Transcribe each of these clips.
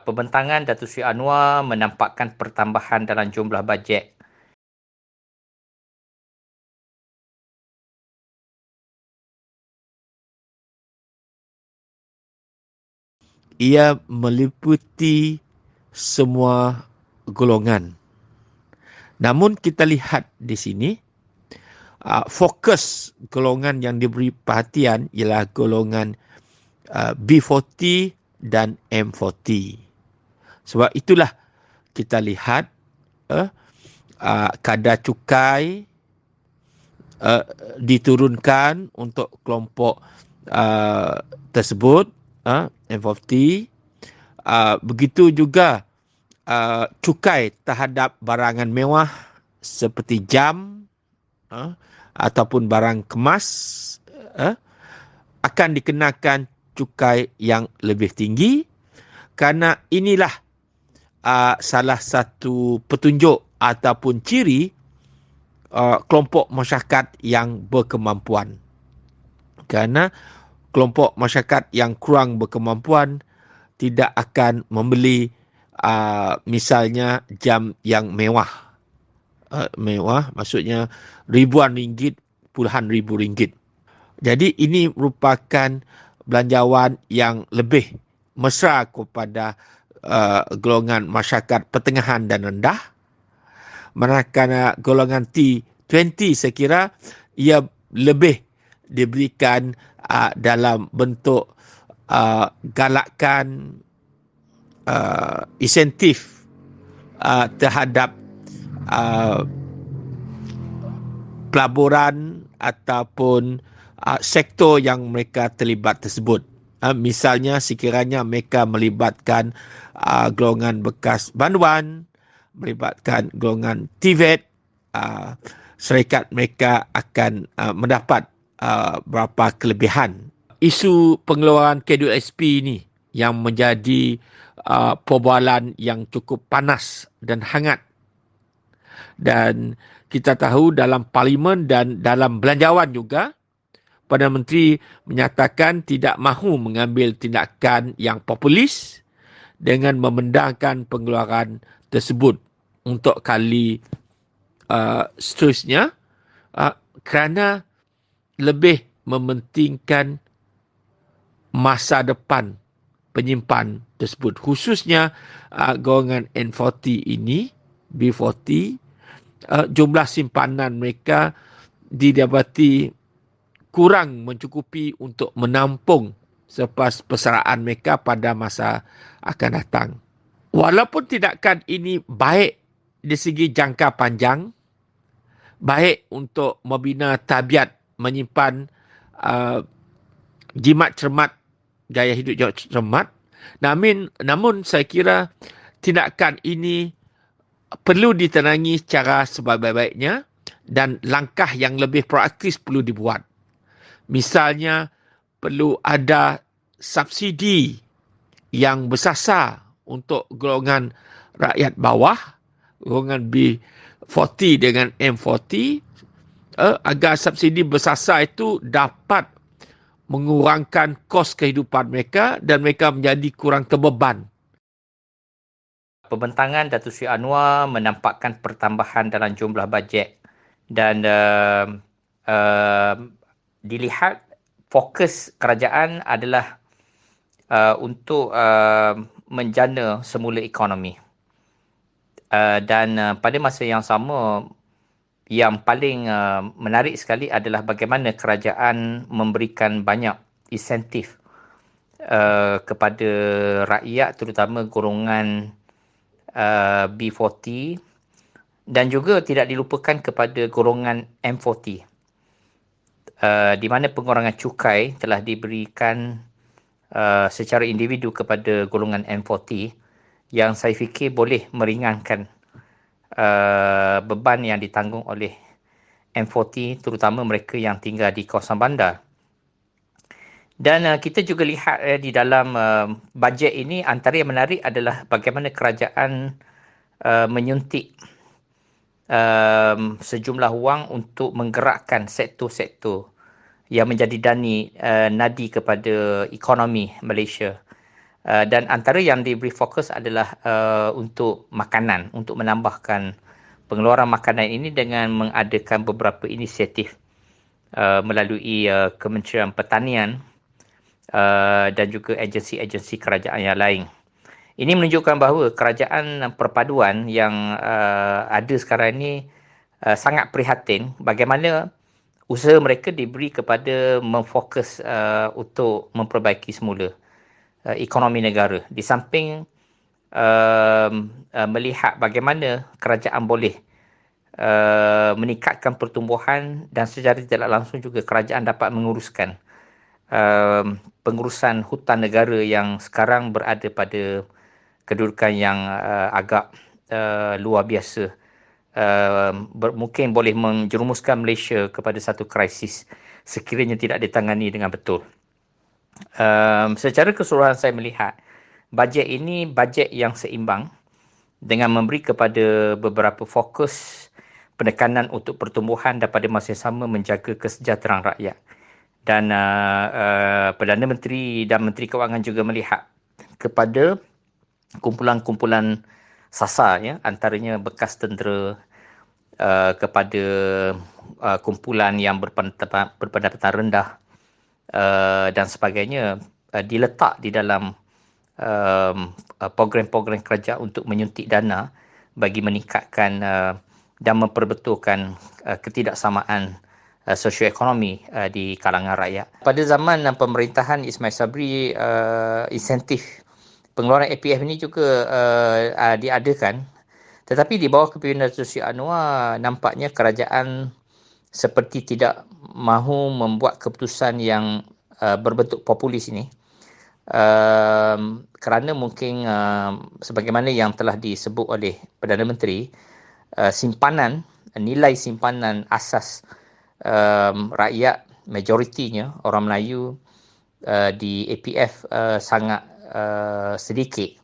Pembentangan Datuk Seri Anwar menampakkan pertambahan dalam jumlah bajet. Ia meliputi semua golongan. Namun kita lihat di sini, fokus golongan yang diberi perhatian ialah golongan B40 dan M40. Sebab itulah kita lihat kadar cukai diturunkan untuk kelompok tersebut, M40. Begitu juga cukai terhadap barangan mewah seperti jam ataupun barang kemas akan dikenakan cukai yang lebih tinggi, kerana inilah salah satu petunjuk ataupun ciri kelompok masyarakat yang berkemampuan. Kerana kelompok masyarakat yang kurang berkemampuan tidak akan membeli misalnya jam yang mewah. Mewah maksudnya ribuan ringgit, puluhan ribu ringgit. Jadi ini merupakan belanjawan yang lebih mesra kepada golongan masyarakat pertengahan dan rendah. Manakala golongan T20 saya kira ia lebih diberikan dalam bentuk galakan insentif terhadap pelaburan ataupun sektor yang mereka terlibat tersebut. Misalnya sekiranya mereka melibatkan golongan bekas banduan, melibatkan golongan TVET, syarikat mereka akan mendapat berapa kelebihan. Isu pengeluaran KWSP ini yang menjadi perbualan yang cukup panas dan hangat. Dan kita tahu dalam parlimen dan dalam belanjawan juga, Perdana Menteri menyatakan tidak mahu mengambil tindakan yang populis dengan memendangkan pengeluaran tersebut untuk kali seterusnya kerana lebih mementingkan masa depan penyimpan tersebut. Khususnya golongan N40 ini, B40, jumlah simpanan mereka didapati kurang mencukupi untuk menampung selepas persaraan mereka pada masa akan datang. Walaupun tindakan ini baik di segi jangka panjang, baik untuk membina tabiat menyimpan jimat cermat, gaya hidup cermat, namun saya kira tindakan ini perlu ditenangi secara sebaik-baiknya dan langkah yang lebih proaktif perlu dibuat. Misalnya, perlu ada subsidi yang bersasar untuk golongan rakyat bawah, golongan B40 dengan M40, agar subsidi bersasar itu dapat mengurangkan kos kehidupan mereka dan mereka menjadi kurang terbeban. Pembentangan Datuk Seri Anwar menampakkan pertambahan dalam jumlah bajet dan dilihat fokus kerajaan adalah untuk menjana semula ekonomi. Dan pada masa yang sama, yang paling menarik sekali adalah bagaimana kerajaan memberikan banyak insentif kepada rakyat, terutama golongan B40, dan juga tidak dilupakan kepada golongan M40, di mana pengurangan cukai telah diberikan secara individu kepada golongan M40 yang saya fikir boleh meringankan beban yang ditanggung oleh M40, terutama mereka yang tinggal di kawasan bandar. Dan kita juga lihat di dalam bajet ini, antara yang menarik adalah bagaimana kerajaan menyuntik sejumlah wang untuk menggerakkan sektor-sektor yang menjadi nadi kepada ekonomi Malaysia. Dan antara yang diberi fokus adalah untuk makanan, untuk menambahkan pengeluaran makanan ini dengan mengadakan beberapa inisiatif melalui Kementerian Pertanian dan juga agensi-agensi kerajaan yang lain. Ini menunjukkan bahawa kerajaan perpaduan yang ada sekarang ini sangat prihatin bagaimana usaha mereka diberi kepada memfokus untuk memperbaiki semula ekonomi negara. Di samping melihat bagaimana kerajaan boleh meningkatkan pertumbuhan dan secara tidak langsung juga kerajaan dapat menguruskan pengurusan hutan negara yang sekarang berada pada kedudukan yang agak luar biasa. Mungkin boleh menjerumuskan Malaysia kepada satu krisis sekiranya tidak ditangani dengan betul. Secara keseluruhan saya melihat bajet ini bajet yang seimbang dengan memberi kepada beberapa fokus penekanan untuk pertumbuhan dan pada masa yang sama menjaga kesejahteraan rakyat. Dan Perdana Menteri dan Menteri Kewangan juga melihat kepada kumpulan-kumpulan sasar, ya, antaranya bekas tentera kepada kumpulan yang berpendapatan rendah dan sebagainya, diletak di dalam program-program kerajaan untuk menyuntik dana bagi meningkatkan dan memperbetulkan ketidaksamaan sosioekonomi di kalangan rakyat. Pada zaman pemerintahan Ismail Sabri, insentif pengeluaran APF ini juga diadakan, tetapi di bawah kepimpinan Datuk Seri Anwar nampaknya kerajaan seperti tidak mahu membuat keputusan yang berbentuk populis ini, kerana mungkin sebagaimana yang telah disebut oleh Perdana Menteri, nilai simpanan asas rakyat majoritinya orang Melayu di APF sangat sedikit,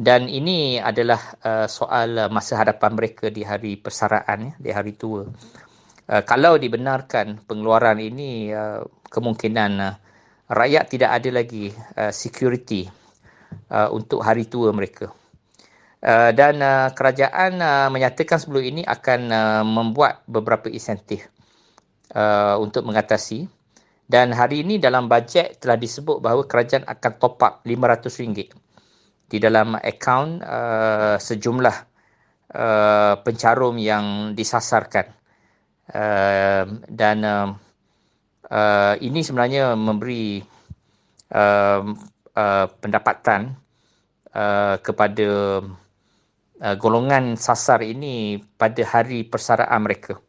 dan ini adalah soal masa hadapan mereka di hari persaraan, di hari tua. Kalau dibenarkan pengeluaran ini, kemungkinan rakyat tidak ada lagi security untuk hari tua mereka. Dan kerajaan menyatakan sebelum ini akan membuat beberapa insentif untuk mengatasi, dan hari ini dalam bajet telah disebut bahawa kerajaan akan top up RM500 di dalam akaun sejumlah pencarum yang disasarkan, dan ini sebenarnya memberi pendapatan kepada golongan sasar ini pada hari persaraan mereka.